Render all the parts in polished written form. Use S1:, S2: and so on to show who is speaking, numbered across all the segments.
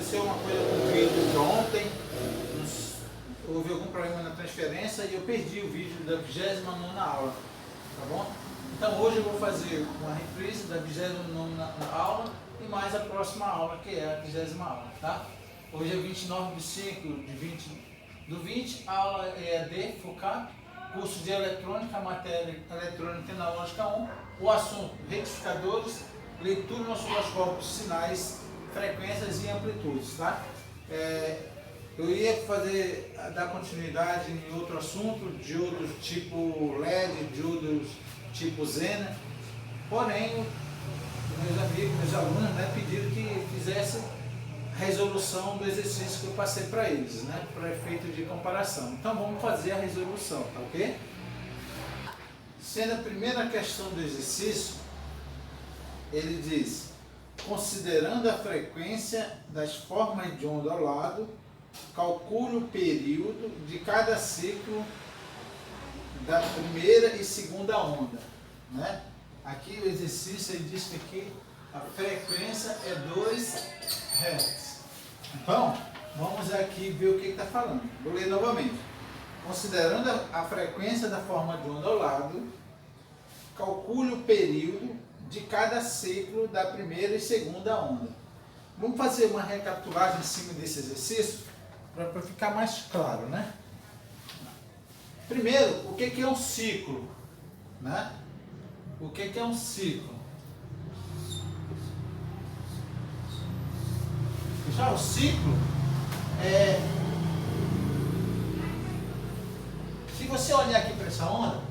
S1: aconteceu uma coisa com o vídeo de ontem, houve algum problema na transferência e eu perdi o vídeo da 29ª aula, tá bom? Então hoje eu vou fazer uma reprise da 29ª aula e mais a próxima aula, que é a 30ª aula, tá? Hoje é 29/5/20, a aula é EAD, FOCAP, curso de eletrônica, matéria eletrônica e tecnológica 1, o assunto retificadores, leitura no osciloscópio, sinais, frequências e amplitudes, tá? Eu ia dar continuidade em outro assunto, diodos tipo LED, diodos tipo Zener, porém, meus amigos, meus alunos, né, pediram que fizesse a resolução do exercício que eu passei para eles, né, para efeito de comparação. Então vamos fazer a resolução, tá ok? Sendo a primeira questão do exercício, ele diz: considerando a frequência das formas de onda ao lado, calcule o período de cada ciclo da primeira e segunda onda, né? Aqui o exercício ele diz que aqui a frequência é 2 Hz. Então, vamos aqui ver o que está falando. Vou ler novamente. Considerando a frequência da forma de onda ao lado, calcule o período de cada ciclo da primeira e segunda onda. Vamos fazer uma recapitulagem em cima desse exercício para ficar mais claro, né? Primeiro, o que é um ciclo, né? O que é um ciclo? Pessoal, o ciclo é... Se você olhar aqui para essa onda,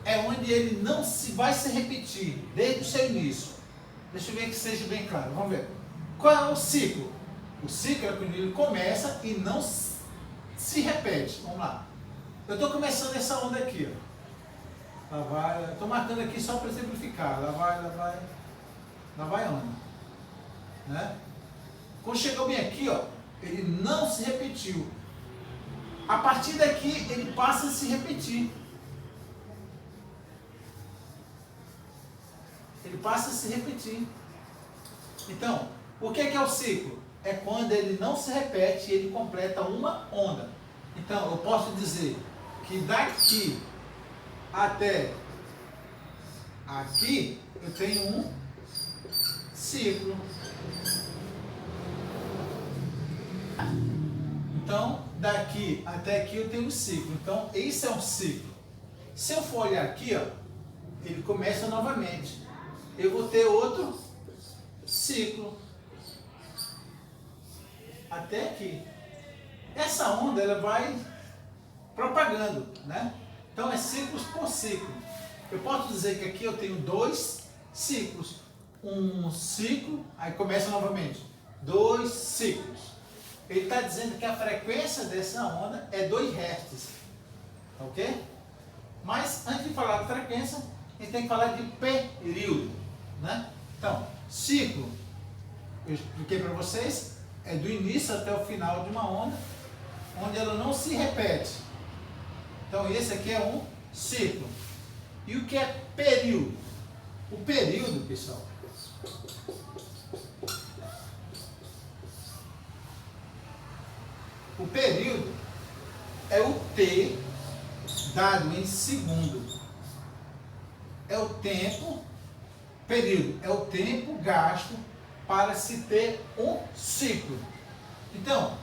S1: é onde ele não vai se repetir desde o seu início. Deixa eu ver que seja bem claro. Vamos ver. Qual é o ciclo? O ciclo é quando ele começa e não se repete. Vamos lá. Eu estou começando essa onda aqui, ó. Lá vai. Estou marcando aqui só para exemplificar. Lá vai onda, né? Quando chegou bem aqui, ó, ele não se repetiu. A partir daqui ele passa a se repetir. Ele passa a se repetir. Então, o que é o ciclo? É quando ele não se repete e ele completa uma onda. Então, eu posso dizer que daqui até aqui eu tenho um ciclo. Então, daqui até aqui eu tenho um ciclo. Então, esse é um ciclo. Se eu for olhar aqui, ó, ele começa novamente. Eu vou ter outro ciclo até aqui. Essa onda ela vai propagando, né? Então é ciclos por ciclo. Eu posso dizer que aqui eu tenho 2 ciclos. Um ciclo, aí começa novamente. 2 ciclos. Ele está dizendo que a frequência dessa onda é 2 Hz. Ok? Mas antes de falar de frequência, a gente tem que falar de período, né? Então, ciclo, eu expliquei para vocês, é do início até o final de uma onda, onde ela não se repete. Então, esse aqui é um ciclo. E o que é período? O período, pessoal, o período é o T dado em segundo. É o tempo, período, é o tempo gasto para se ter um ciclo. Então,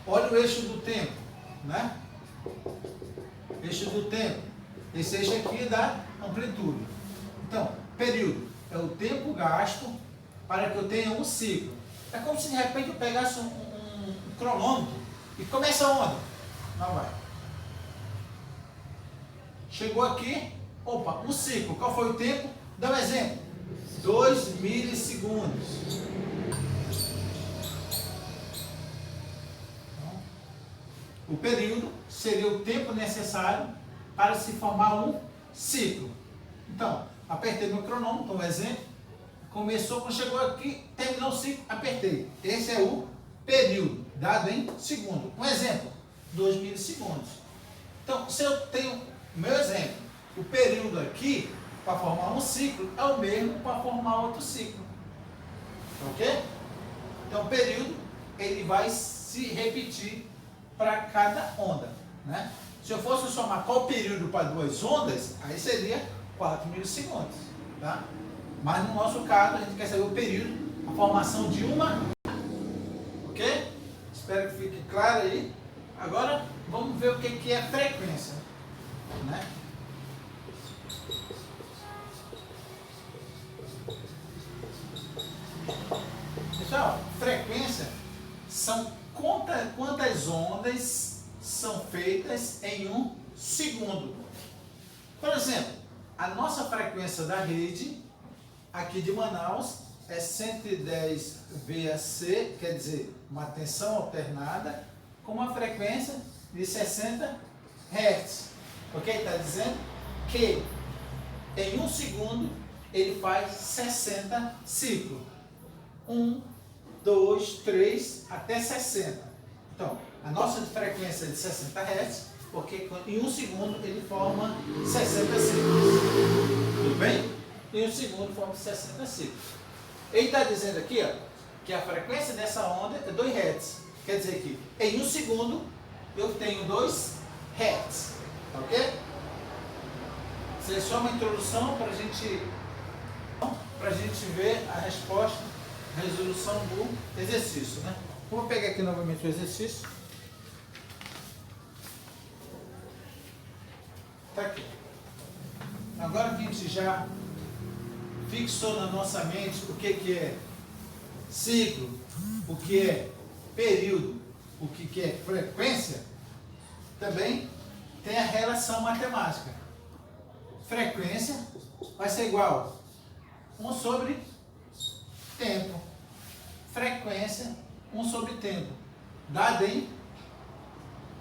S1: olha o eixo do tempo, né? Eixo do tempo. Esse eixo aqui dá amplitude. Então, período é o tempo gasto para que eu tenha um ciclo. É como se de repente eu pegasse um cronômetro e começa a onda. Não vai. Chegou aqui, opa, um ciclo. Qual foi o tempo? Dá um exemplo. 2 milissegundos. O período seria o tempo necessário para se formar um ciclo. Então, apertei meu cronômetro, um exemplo. Começou, quando chegou aqui, terminou o ciclo, apertei. Esse é o período, dado em segundo. Um exemplo, 2 milissegundos. Então, se eu tenho, meu exemplo, o período aqui, para formar um ciclo, é o mesmo para formar outro ciclo. Ok? Então, período ele vai se repetir para cada onda, né? Se eu fosse somar qual período para duas ondas, aí seria 4 milissegundos, tá? Mas no nosso caso, a gente quer saber o período, a formação de uma, ok? Espero que fique claro aí. Agora, vamos ver o que é frequência, né? Pessoal, frequência são quantas ondas são feitas em um segundo. Por exemplo, a nossa frequência da rede aqui de Manaus é 110 VAC, quer dizer, uma tensão alternada, com uma frequência de 60 Hz. Ok? Está dizendo que em um segundo ele faz 60 ciclos. 1, 2, 3, até 60. Então, a nossa frequência é de 60 Hz, porque em um segundo ele forma 60 ciclos. Tudo bem? Em um segundo forma 60 ciclos. Ele está dizendo aqui, ó, que a frequência dessa onda é 2 Hz. Quer dizer que em um segundo eu tenho 2 Hz. Ok? Isso é só uma introdução para a gente ver a resposta, a resolução do exercício, né? Vou pegar aqui novamente o exercício. Está aqui. Agora que a gente já fixou na nossa mente o que é ciclo, o que é período, o que é frequência, também tem a relação matemática. Frequência vai ser igual 1 sobre tempo. Frequência 1 sobre tempo. Dado em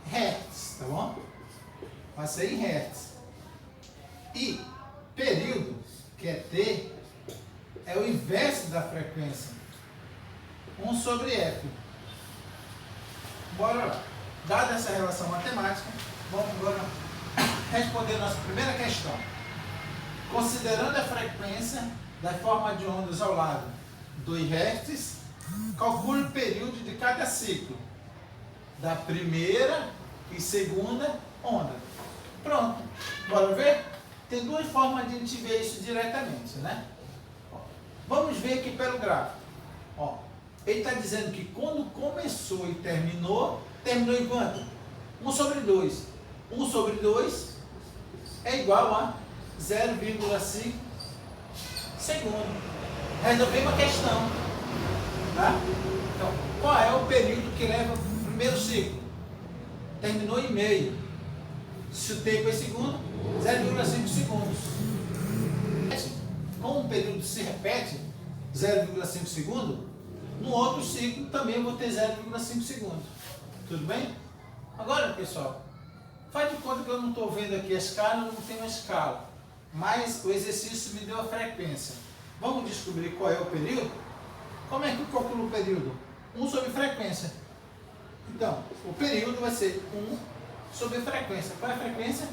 S1: Hertz, tá bom? Vai ser em Hertz. E período, que é T, é o inverso da frequência. 1 sobre F. Bora lá. Dada essa relação matemática, vamos agora responder a nossa primeira questão. Considerando a frequência da forma de ondas ao lado 2 Hz, calcule o período de cada ciclo da primeira e segunda onda. Pronto. Bora ver? Tem duas formas de a gente ver isso diretamente, né? Vamos ver aqui pelo gráfico. Ó, ele está dizendo que quando começou e terminou em quanto? 1 sobre 2. 1 sobre 2 é igual a 0,5 segundo. Resolvemos a questão. Tá? Então, qual é o período que leva o primeiro ciclo? Terminou em meio. Se o tempo é segundo, 0,5 segundos. Como o período se repete, 0,5 segundos, no outro ciclo também eu vou ter 0,5 segundos. Tudo bem? Agora, pessoal, faz de conta que eu não estou vendo aqui a escala, eu não tenho a escala. Mas o exercício me deu a frequência. Vamos descobrir qual é o período? Como é que eu calculo o período? 1 sobre frequência. Então, o período vai ser 1 sobre frequência. Qual é a frequência?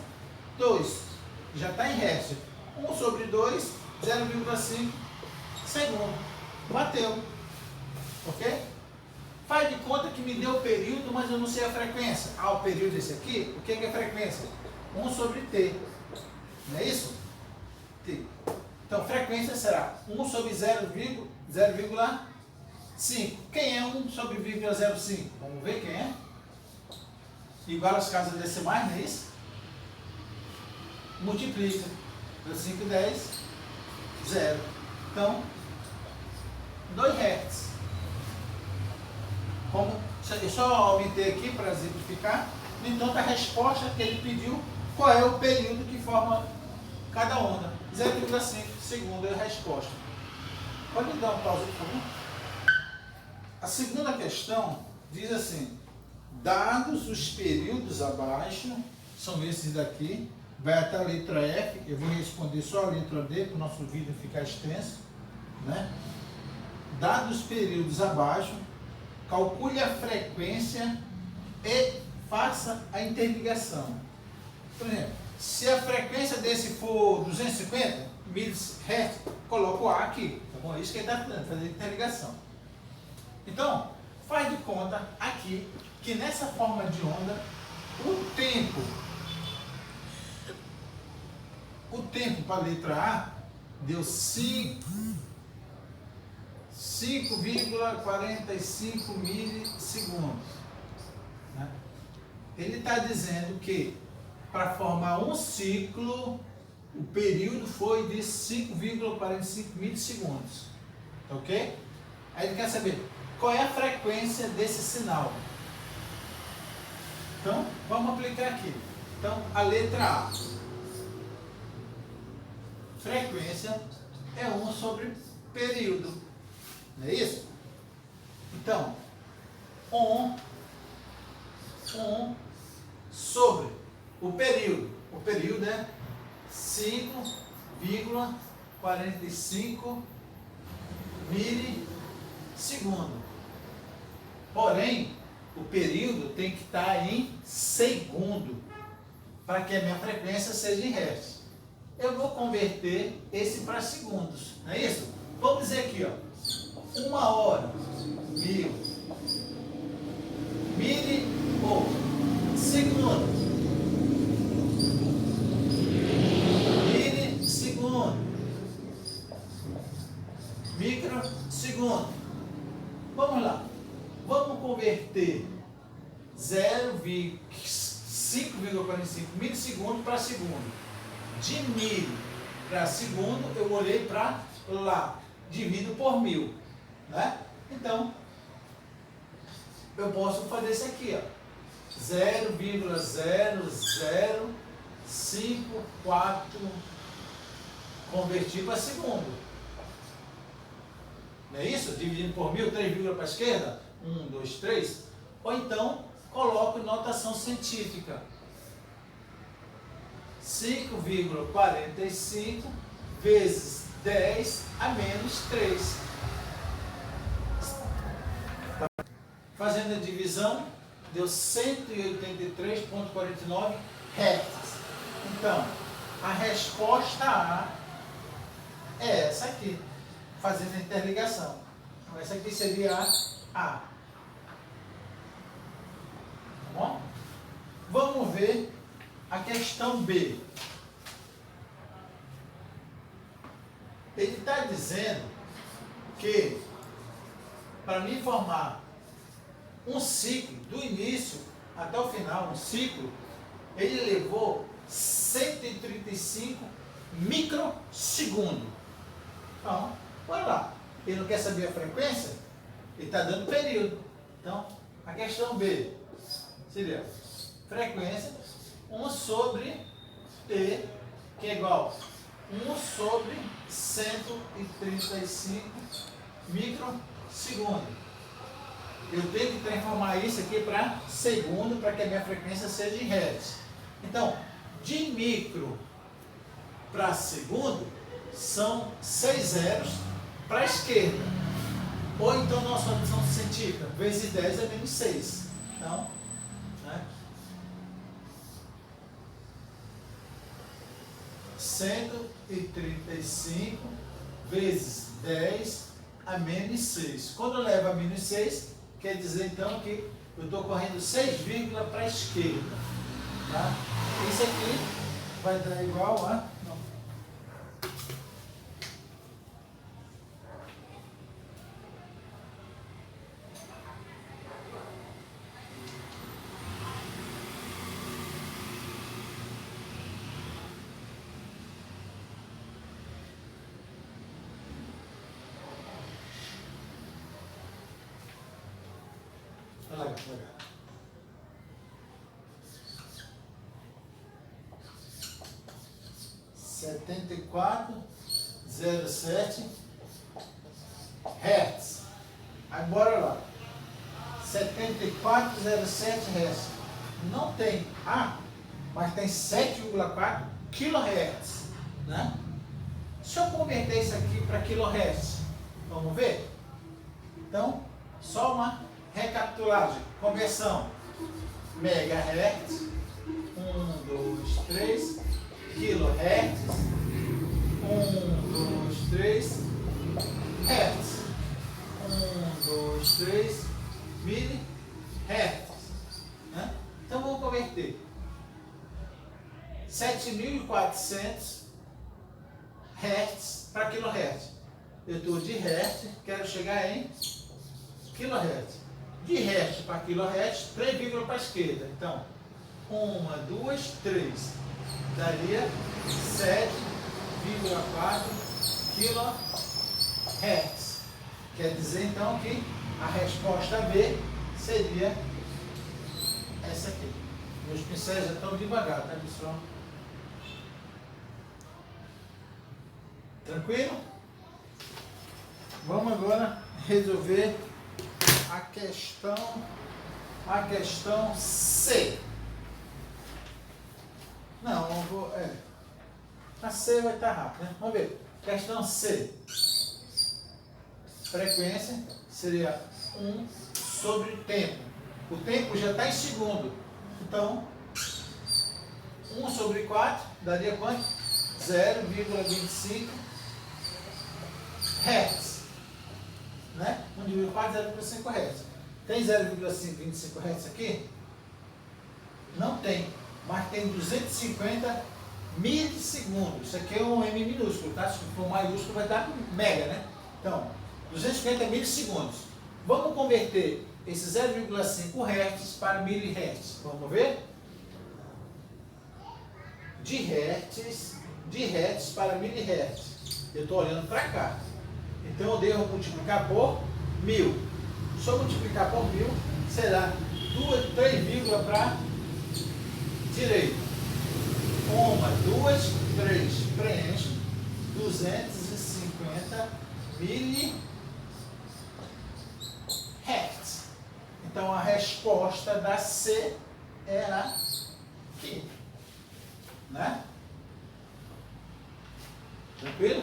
S1: 2. Já está em Hertz. 1 sobre 2, 0,5 segundo. Bateu. Ok? Faz de conta que me deu o período, mas eu não sei a frequência. Ah, o período é esse aqui? O que é a frequência? 1 sobre T. Não é isso? T. Então, frequência será 1 sobre 0,5. Quem é 1 sobre 0,05? Vamos ver quem é? Igual às casas decimais, não é isso? Multiplica. 5, 10, 0. Então, 2 Hz. Eu só aumentei aqui para exemplificar. No entanto, a resposta que ele pediu, qual é o período que forma cada onda? 0,5 segundo é a resposta. Pode dar um pausa, por favor? A segunda questão diz assim: dados os períodos abaixo, são esses daqui, vai até a letra F, eu vou responder só a letra D para o nosso vídeo ficar extenso, né? Dados os períodos abaixo, calcule a frequência e faça a interligação. Por exemplo, se a frequência desse for 250 MHz, coloco o A aqui, tá bom? É isso que ele está tentando, fazer interligação. Então, faz de conta aqui que nessa forma de onda, o tempo para a letra A deu 5,45 milissegundos. Né? Ele está dizendo que para formar um ciclo, o período foi de 5,45 milissegundos. Ok? Aí ele quer saber qual é a frequência desse sinal. Então, vamos aplicar aqui. Então, a letra A. Frequência é 1 sobre período. Não é isso? Então, 1 sobre o período. O período é 5,45 milissegundos. Porém, o período tem que estar em segundo para que a minha frequência seja em hertz. Eu vou converter esse para segundos, não é isso? Vamos dizer aqui, ó, 1 hora, 1000, milissegundo, milissegundo, microsegundo. Vamos lá, vamos converter 5,45 milissegundos para segundo. De milho para segundo, eu olhei para lá, divido por 1000, né? Então, eu posso fazer isso aqui, ó, 0,0054 convertir para segundo. Não é isso? Dividindo por 1000, 3 vírgulas para a esquerda, 1, 2, 3. Ou então, coloco notação científica. 5,45 vezes 10 a menos 3. Fazendo a divisão, deu 183,49 Hz. Então, a resposta A é essa aqui, fazendo a interligação. Então, essa aqui seria a A. Tá bom? Vamos ver a questão B. Ele está dizendo que para me formar um ciclo, do início até o final, um ciclo, ele levou 135 microsegundos. Então, olha lá. Ele não quer saber a frequência? Ele está dando período. Então, a questão B seria frequência 1 sobre T, que é igual a 1 sobre 135 microsegundos. Eu tenho que transformar isso aqui para segundo, para que a minha frequência seja em hertz. Então, de micro para segundo, são 6 zeros para a esquerda. Ou então, nossa notação científica, vezes 10 é menos 6. Então, né? 135 vezes 10 a menos 6. Quando eu levo a menos 6, quer dizer então que eu estou correndo 6 vírgulas para a esquerda. Tá? Isso aqui vai dar igual a... Não. Olha lá, 74,07 Hz. Agora lá, 74,07 Hz. Não tem A, mas tem 7,4 kHz, né? Se eu converter isso aqui para kHz, vamos ver? Então, só uma recapitulagem, conversão, megahertz, 1, 2, 3, kHz, 1, 2, 3, hertz, 1, 2, 3 milihertz. Né? Então vamos converter 7.400 hertz para quilohertz. Eu estou de hertz, quero chegar em quilohertz. De hertz para quilohertz, 3 vírgulas para a esquerda. Então, 1, 2, 3. Daria 7,4 kHz. Quer dizer então que a resposta B seria essa aqui. Meus pincéis já estão devagar, tá pessoal? Tranquilo? Vamos agora resolver a questão C. Não, eu vou. A C vai estar rápido, né? Vamos ver. Questão C. Frequência seria 1 sobre tempo. O tempo já está em segundo. Então, 1 sobre 4 daria quanto? 0,25 Hz. Né? 1 dividido por 4, 0,5 Hz. Tem 0,25 Hz aqui? Não tem. Mas tem 250 milissegundos. Isso aqui é um M minúsculo, tá? Se for maiúsculo vai dar mega, né? Então, 250 milissegundos. Vamos converter esse 0,5 Hz para milihertz. Vamos ver? De hertz para milihertz. Eu estou olhando para cá. Então eu devo multiplicar por 1000. Se eu multiplicar por 1000, será 3 vírgulas para direita. 1, 2, 3. Preenche 250 milihertz. Então a resposta da C é aqui. Né? Tranquilo?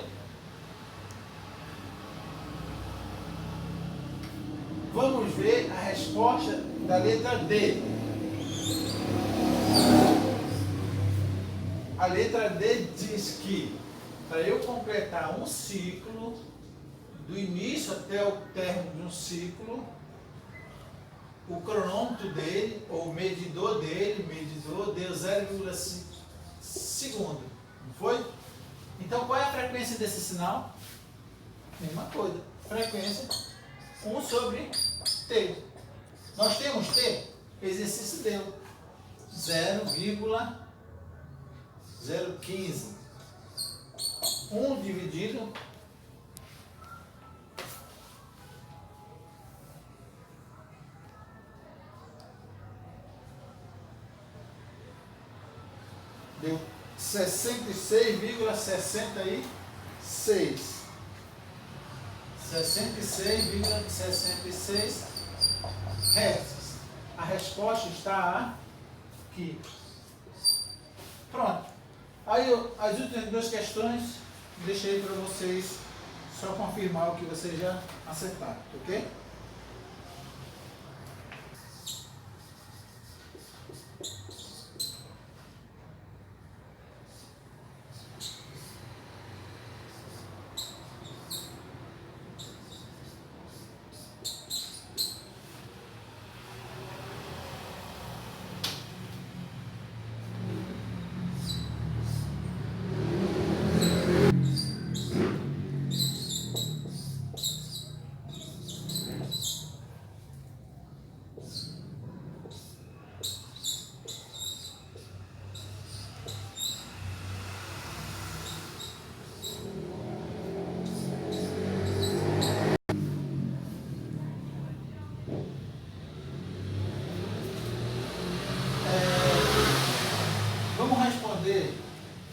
S1: Vamos ver a resposta da letra D. A letra D diz que para eu completar um ciclo, do início até o término de um ciclo, o cronômetro dele, ou o medidor dele, deu 0,5 segundo. Não foi? Então qual é a frequência desse sinal? Mesma coisa. Frequência 1 sobre T. Nós temos T? O exercício deu 0,015. 1 dividido deu 66,66. 66,66 Hz. A resposta está aqui. Pronto. Aí as últimas duas questões deixei para vocês só confirmar o que vocês já acertaram, ok?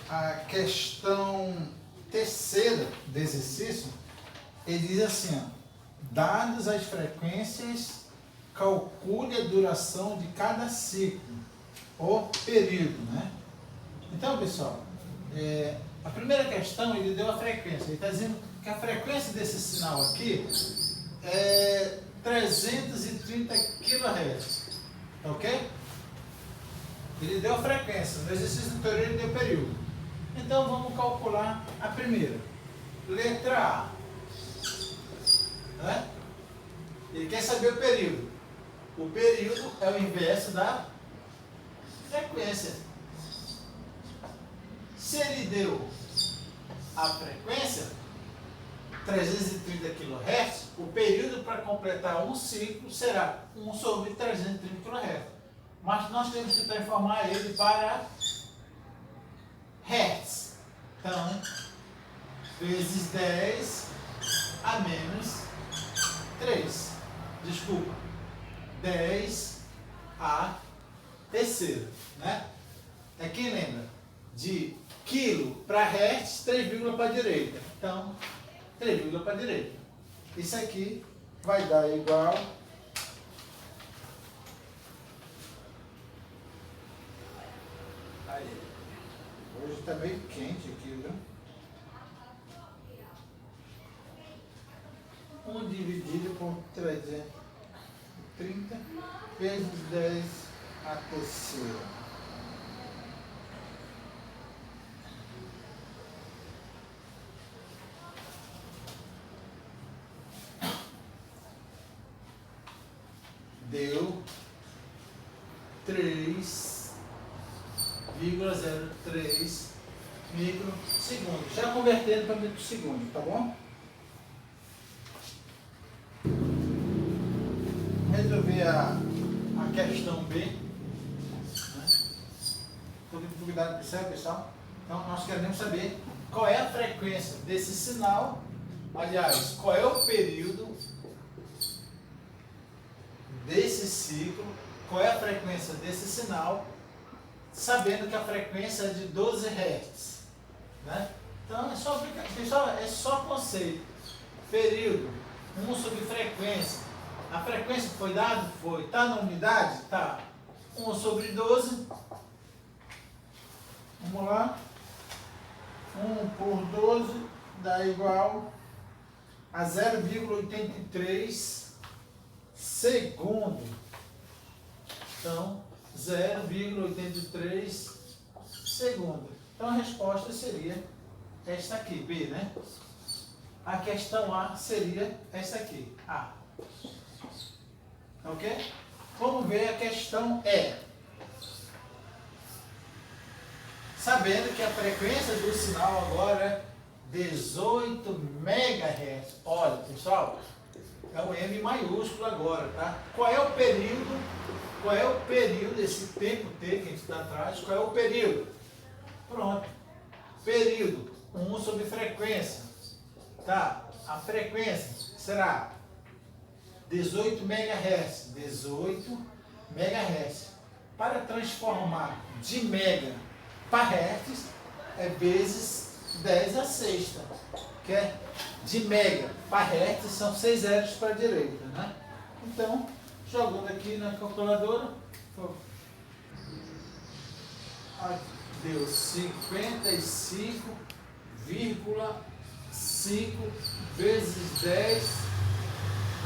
S1: A questão terceira do exercício, ele diz assim, ó, dadas as frequências, calcule a duração de cada ciclo, ou período, né? Então, pessoal, a primeira questão, ele deu a frequência, ele está dizendo que a frequência desse sinal aqui é 330 kHz, ok? Ele deu a frequência, no exercício anterior ele deu o período. Então vamos calcular a primeira. Letra A. Né? Ele quer saber o período. O período é o inverso da frequência. Se ele deu a frequência, 330 kHz, o período para completar um ciclo será 1 sobre 330 kHz. Mas nós temos que transformar ele para Hertz. Então, vezes 10 a menos 3. Desculpa. 10 a terceira, né? É quem lembra? De quilo para Hertz, 3, para a direita. Então, 3, para a direita. Isso aqui vai dar igual aí. Hoje está meio quente aqui, viu? 1 dividido por 330 vezes 10 a terceira. Deu 3,03 microsegundos. Já convertendo para microsegundo, tá bom? Resolver a questão B. Né? Todo cuidado com isso, pessoal. Então, nós queremos saber qual é a frequência desse sinal. Aliás, qual é o período desse ciclo, qual é a frequência desse sinal, sabendo que a frequência é de 12 Hz. Né? Então, é só aplicar. Pessoal, é só conceito. Período, 1 sobre frequência. A frequência que foi dada? Foi. Está na unidade? Está. 1 sobre 12. Vamos lá. 1 por 12 dá igual a 0,83 segundo. Então, 0,83 segundo. Então, a resposta seria esta aqui, B, né? A questão A seria esta aqui, A. Ok? Vamos ver a questão E. Sabendo que a frequência do sinal agora é 18 MHz. Olha, pessoal, é um M maiúsculo agora, tá? Qual é o período? Qual é o período, esse tempo T que a gente está atrás? Qual é o período? Pronto. Período, 1 sobre frequência. Tá? A frequência será 18 MHz. 18 MHz. Para transformar de mega para hertz, é vezes 10 a sexta. Que é de mega para hertz, são 6 zeros para a direita, né? Então, jogando aqui na calculadora, deu 55,5 vezes 10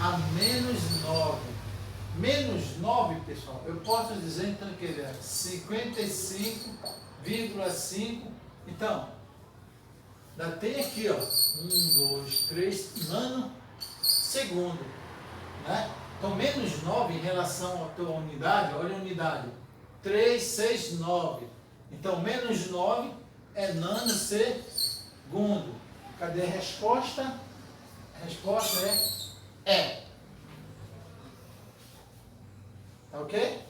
S1: a menos 9. Menos 9, pessoal, eu posso dizer então que ele é 55,5. Então, ainda tem aqui, ó, 1, 2, 3 nanosegundo, né? Então, menos 9 em relação à tua unidade, olha a unidade, 369. Então, menos 9 é nanosegundo. Cadê a resposta? A resposta é E. Tá ok?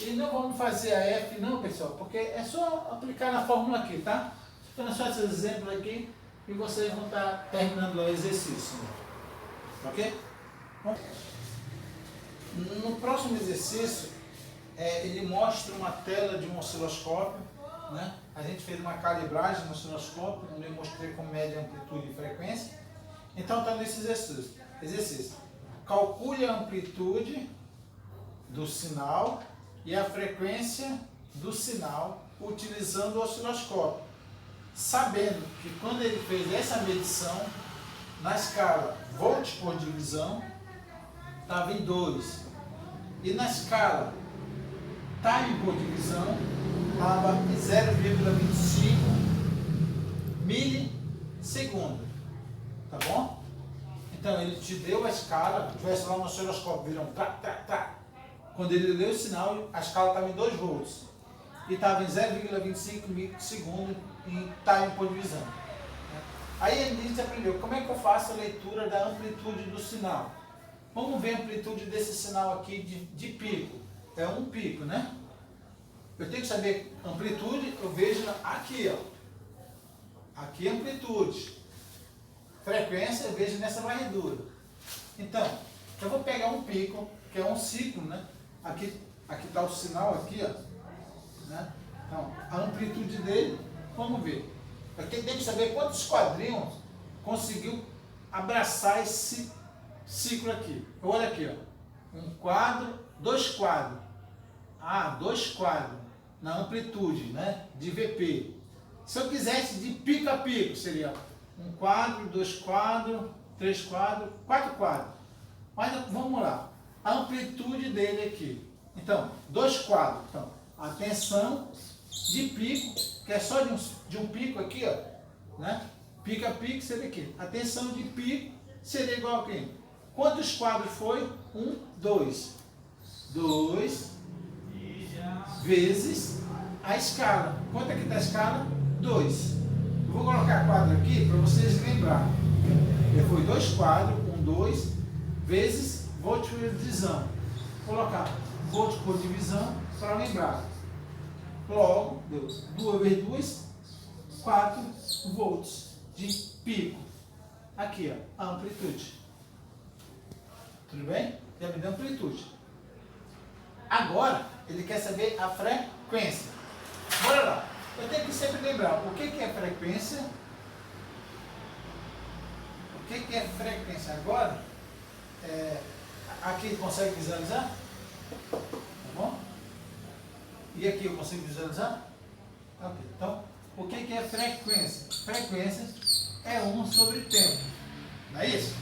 S1: E não vamos fazer a F não, pessoal, porque é só aplicar na fórmula aqui, tá? Estou só esses exemplos aqui e vocês vão estar terminando o exercício. Ok? Bom, no próximo exercício, ele mostra uma tela de um osciloscópio, né? A gente fez uma calibragem no osciloscópio, onde eu mostrei com média, amplitude e frequência. Então está nesse exercício. Calcule a amplitude do sinal e a frequência do sinal utilizando o osciloscópio. Sabendo que quando ele fez essa medição, na escala volts por divisão, estava em 2. E na escala time por divisão, estava em 0,25 milissegundo. Tá bom? Então ele te deu a escala, tivesse lá no osciloscópio, viram tá, tá, tá. Quando ele deu o sinal, a escala estava em 2 volts. E estava em 0,25 microsegundos em time por divisão. Aí a gente aprendeu como é que eu faço a leitura da amplitude do sinal. Vamos ver a amplitude desse sinal aqui de pico. É um pico, né? Eu tenho que saber amplitude, eu vejo aqui, ó. Aqui é amplitude. Frequência eu vejo nessa varredura. Então, eu vou pegar um pico, que é um ciclo, né? Aqui está o sinal aqui, ó. Né? Então, a amplitude dele, vamos ver. Eu tenho que saber quantos quadrinhos conseguiu abraçar esse ciclo aqui. Olha aqui, ó. Um quadro, 2 quadros. 2 quadros na amplitude, né? De VP. Se eu quisesse de pico a pico, seria 1 quadro, 2 quadros, 3 quadros, 4 quadros. Mas vamos lá. A amplitude dele aqui. Então, 2 quadros. Então, a tensão de pico, que é só de um pico aqui, ó, né? Pico a pico seria aqui. A tensão de pico seria igual a quem? Quantos quadros foi? 1, 2. 2 vezes a escala. Quanto é que está a escala? 2. Eu vou colocar quadro aqui para vocês lembrarem. Foi 2 quadros, 1, 2, vezes volt por divisão. Vou colocar volt por divisão para lembrar. Logo, deu 2 vezes 2, 4 volts de pico. Aqui, ó, a amplitude. Tudo bem? Já me deu amplitude. Agora, ele quer saber a frequência. Bora lá. Eu tenho que sempre lembrar o que é frequência. O que é frequência? Agora, aqui consegue visualizar? Tá bom? E aqui eu consigo visualizar? Ok. Então, o que é frequência? Frequência é 1 sobre tempo. Não é isso?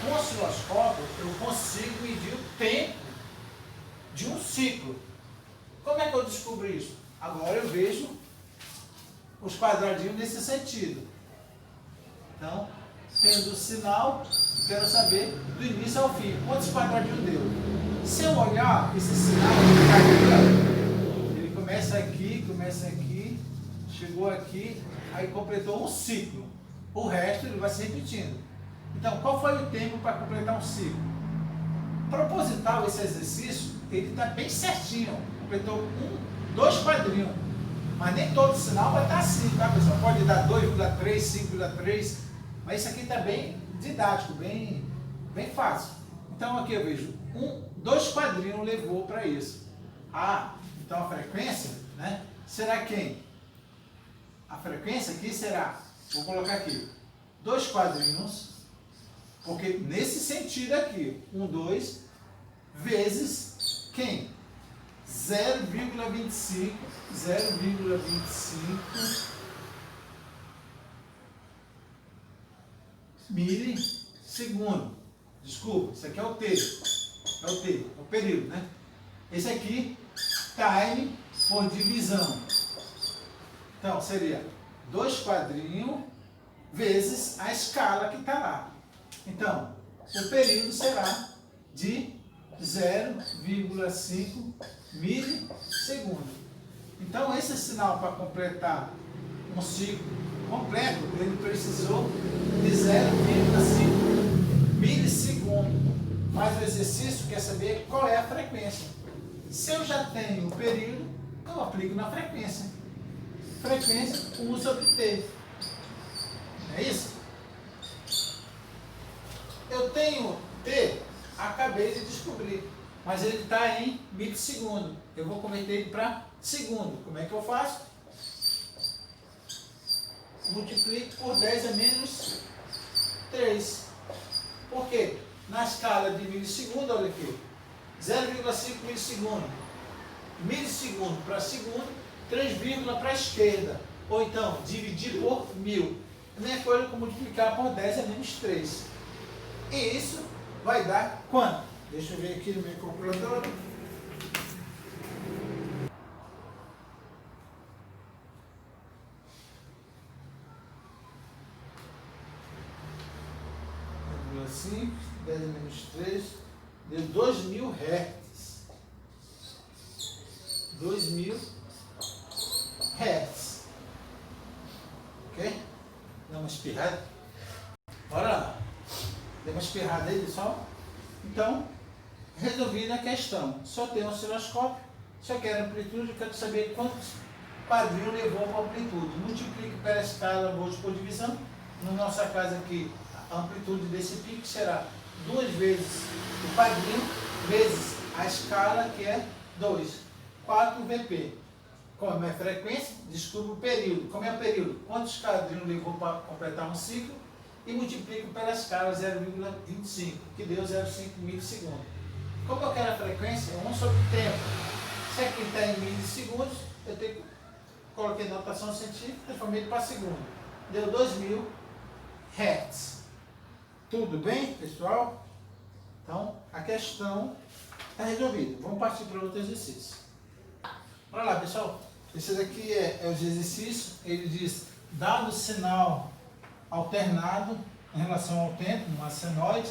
S1: Com o osciloscópio eu consigo medir o tempo de um ciclo. Como é que eu descubro isso? Agora eu vejo os quadradinhos nesse sentido. Então, tendo o sinal, quero saber do início ao fim. Quantos quadradinhos deu? Se eu olhar esse sinal, ele começa aqui, chegou aqui, aí completou um ciclo. O resto ele vai se repetindo. Então, qual foi o tempo para completar um ciclo? Proposital esse exercício, ele está bem certinho. Completou 2 quadrinhos. Mas nem todo sinal vai estar assim, tá, pessoal? Pode dar 2,3, 5,3. Mas isso aqui está bem didático, bem fácil. Então aqui eu vejo 2 quadrinhos levou para isso. Então a frequência, né? Será quem? A frequência aqui será, vou colocar aqui, 2 quadrinhos, porque nesse sentido aqui, 1, 2, vezes quem? 0,25 milissegundo. Desculpa, isso aqui é o T. É o período, né? Esse aqui, time por divisão. Então, seria 2 quadrinhos vezes a escala que está lá. Então, o período será de 0,5 milissegundos. Então, esse sinal para completar um ciclo completo, ele precisou de 0,5 milissegundos. Mas o exercício quer saber qual é a frequência. Se eu já tenho o período, eu aplico na frequência. Frequência 1 sobre T. É isso? Eu tenho T, acabei de descobrir, mas ele está em milissegundo. Eu vou converter ele para segundo. Como é que eu faço? Multiplico por 10 a menos 3. Por quê? Na escala de milissegundo, olha aqui, 0,5 milissegundo. Milissegundo para segundo, 3, para a esquerda. Ou então, dividir por 1000. A mesma coisa que multiplicar por 10 a menos 3. E isso vai dar quanto? Deixa eu ver aqui no meu calculador. 10 menos 3, deu 2000 Hz. 2000 Hz. Ok? Dá uma espirrada. Bora lá. Deu uma espirrada aí, pessoal? Então, resolvida a questão. Só tem um osciloscópio, só quero amplitude, eu quero saber quantos quadrinhos levou para a amplitude. Multiplique pela escala volts por divisão. No nosso caso aqui, a amplitude desse pico será 2 vezes o quadrinho, vezes a escala, que é 2. 4 Vp. Como é a frequência, descubro o período. Como é o período? Quantos quadrinhos levou para completar um ciclo? E multiplico pela escala 0,25, que deu 0,5 milissegundos. Como eu quero a frequência? 1 sobre o tempo. Se aqui está em milissegundos, eu tenho que coloquei notação científica, transformei para segundo. Deu 2000 Hz. Tudo bem, pessoal? Então, a questão está resolvida. Vamos partir para outro exercício. Olha lá, pessoal. Esse daqui é o exercício. Ele diz, dado o sinal alternado em relação ao tempo, uma senoide,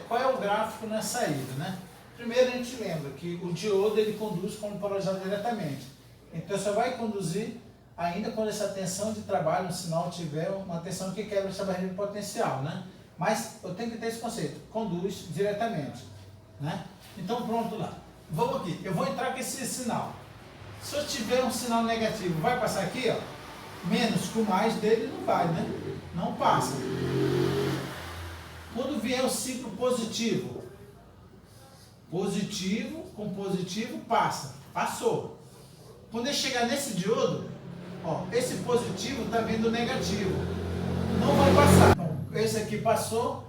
S1: qual é o gráfico na saída, né? Primeiro a gente lembra que o diodo ele conduz como polarizado diretamente. Então só vai conduzir ainda quando essa tensão de trabalho, um sinal tiver uma tensão que quebra essa barreira potencial, né? Mas eu tenho que ter esse conceito, conduz diretamente, né? Então pronto lá. Vamos aqui, eu vou entrar com esse sinal. Se eu tiver um sinal negativo, vai passar aqui, ó? Menos com mais dele não vai, né? Não passa. Quando vier o ciclo positivo, positivo com positivo passa, passou. Quando ele chegar nesse diodo, ó, esse positivo está vindo negativo, não vai passar. Então, esse aqui passou,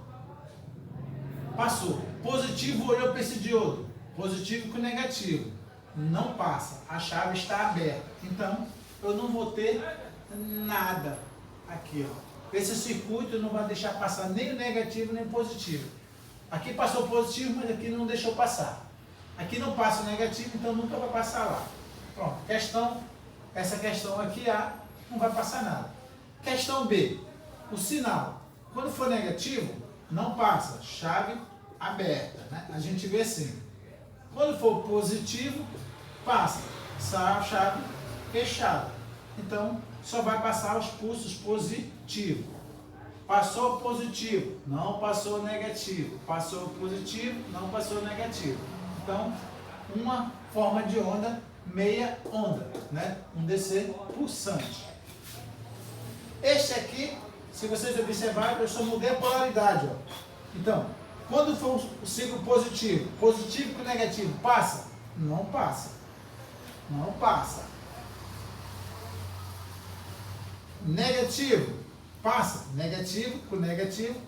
S1: passou. Positivo olhou para esse diodo, positivo com negativo, não passa. A chave está aberta. Então, eu não vou ter nada aqui, ó. Esse circuito não vai deixar passar nem o negativo nem o positivo. Aqui passou positivo, mas aqui não deixou passar. Aqui não passa o negativo, então nunca vai passar lá. Pronto, essa questão aqui A não vai passar nada. Questão B, o sinal, quando for negativo, não passa, chave aberta, né? A gente vê assim. Quando for positivo, passa, chave fechada. Então, só vai passar os pulsos positivos. Passou positivo, não passou negativo. Passou positivo, não passou negativo. Então, uma forma de onda, meia onda, né? Um DC pulsante. Este aqui, se vocês observarem, eu só mudei a polaridade, ó. Então, quando for o ciclo positivo, positivo com negativo, passa? Não passa. Não passa. Negativo, passa. Negativo com negativo,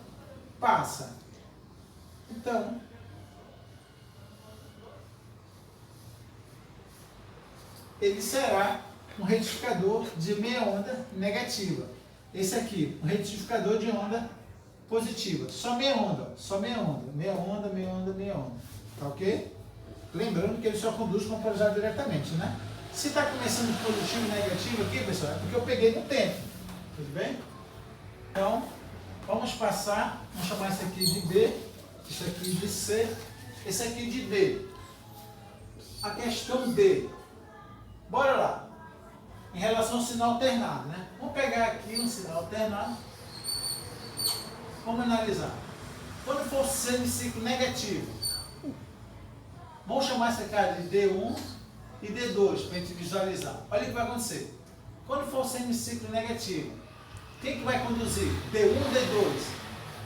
S1: passa. Então, ele será um retificador de meia onda negativa. Esse aqui, um retificador de onda positiva. Só meia onda, só meia onda. Meia onda, meia onda, meia onda. Tá ok? Lembrando que ele só conduz com polarizado diretamente, né? Se está começando positivo e negativo aqui, pessoal, é porque eu peguei no tempo. Tudo bem? Então, vamos passar, vamos chamar esse aqui de B, esse aqui de C, esse aqui de D. A questão D. Bora lá. Em relação ao sinal alternado, né? Vamos pegar aqui um sinal alternado. Vamos analisar. Quando for semiciclo negativo, vamos chamar esse cara de D1 e D2 para a gente visualizar. Olha o que vai acontecer. Quando for semiciclo negativo, quem que vai conduzir? D1 ou D2?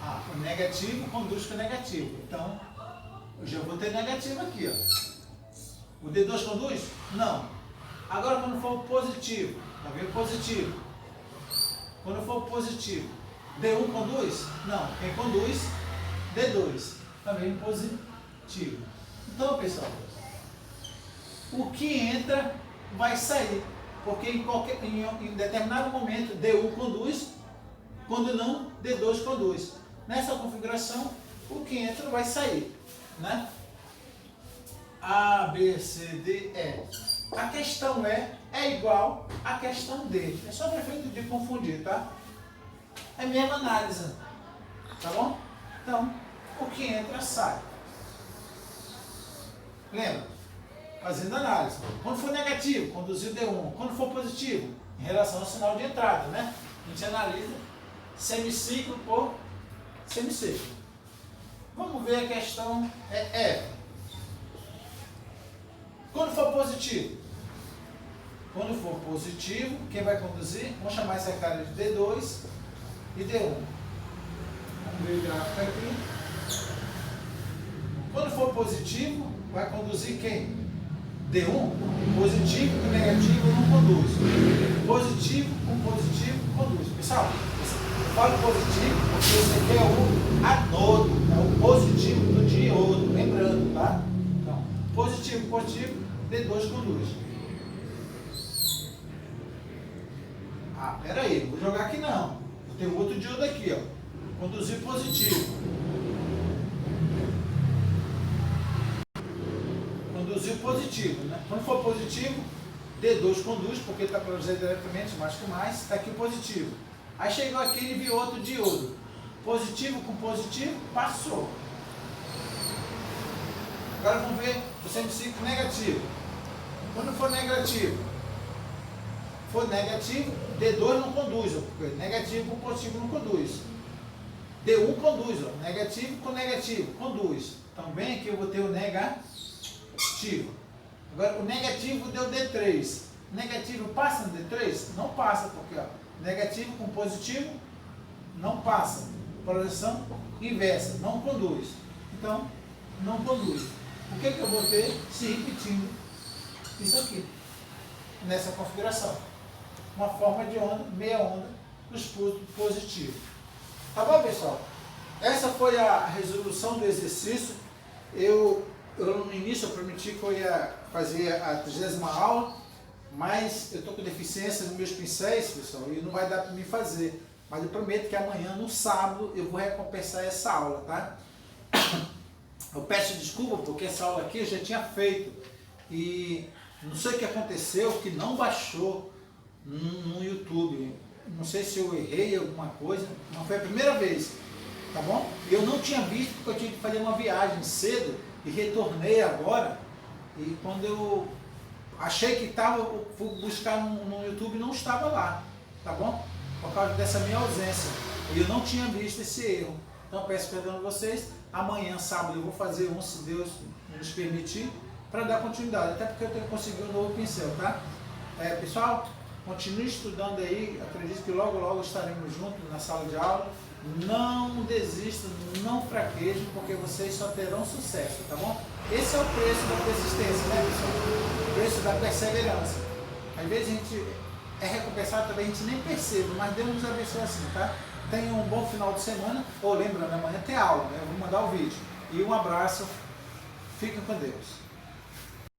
S1: Ah, o negativo conduz com o negativo. Então, eu já vou ter negativo aqui, ó. O D2 conduz? Não. Agora, quando for positivo, tá vendo? Positivo. Quando for positivo, D1 conduz? Não. Quem conduz? D2. Também positivo. Então, pessoal, o que entra vai sair. Porque em determinado momento D1 conduz, quando não, D2 conduz. Nessa configuração, o que entra vai sair, né? A, B, C, D, E. A questão é igual à questão D. É só para efeito de confundir, tá? É a mesma análise, tá bom? Então, o que entra sai. Lembra? Fazendo análise. Quando for negativo, conduzir o D1. Quando for positivo, em relação ao sinal de entrada, né? A gente analisa semiciclo por semiciclo. Vamos ver a questão F. Quando for positivo? Quando for positivo, quem vai conduzir? Vamos chamar essa cara de D2 e D1. Vamos ver o gráfico aqui. Quando for positivo, vai conduzir quem? D1. Positivo com negativo não conduz. Positivo com positivo conduz. Pessoal, eu falo positivo porque esse aqui é o anodo, é o positivo do diodo, lembrando, tá? Então, positivo, positivo, D2 conduz. Ah, peraí, vou jogar aqui não. Eu tenho outro diodo aqui, ó. Conduzir positivo. Conduzir positivo, né? Quando for positivo, D2 conduz, porque está produzindo diretamente, mais com mais, está aqui o positivo. Aí chegou aqui e viu outro diodo. Positivo com positivo, passou. Agora vamos ver o semiciclo negativo. Quando for negativo, D2 não conduz, porque negativo com positivo não conduz. D1 conduz, ó, negativo com negativo, conduz. Também aqui eu vou ter o negativo. Agora o negativo deu D3. Negativo passa no D3? Não passa, porque ó, negativo com positivo não passa. Projeção inversa, não conduz. Então, não conduz. O que eu vou ter se repetindo isso aqui, nessa configuração? Uma forma de onda, meia onda, dos polos positivos. Tá bom, pessoal? Essa foi a resolução do exercício. Eu no início eu prometi que eu ia fazer a 30ª aula, mas eu estou com deficiência nos meus pincéis, pessoal, e não vai dar para mim fazer. Mas eu prometo que amanhã, no sábado, eu vou recompensar essa aula, tá? Eu peço desculpa porque essa aula aqui eu já tinha feito e não sei o que aconteceu, que não baixou no YouTube. Não sei se eu errei alguma coisa, não foi a primeira vez, tá bom? Eu não tinha visto porque eu tinha que fazer uma viagem cedo e retornei agora. E quando eu achei que estava, eu fui buscar no YouTube e não estava lá, tá bom? Por causa dessa minha ausência. E eu não tinha visto esse erro. Então eu peço perdão a vocês. Amanhã, sábado, eu vou fazer um, se Deus nos permitir, para dar continuidade. Até porque eu tenho que conseguir um novo pincel, tá? Pessoal, continue estudando aí. Acredito que logo, logo estaremos juntos na sala de aula. Não desistam, não fraquejem, porque vocês só terão sucesso, tá bom? Esse é o preço da persistência, né, pessoal? O preço da perseverança. Às vezes a gente é recompensado também, a gente nem percebe, mas Deus nos abençoe assim, tá? Tenham um bom final de semana, ou lembrando, amanhã tem aula, né? Eu vou mandar o vídeo. E um abraço, fiquem com Deus.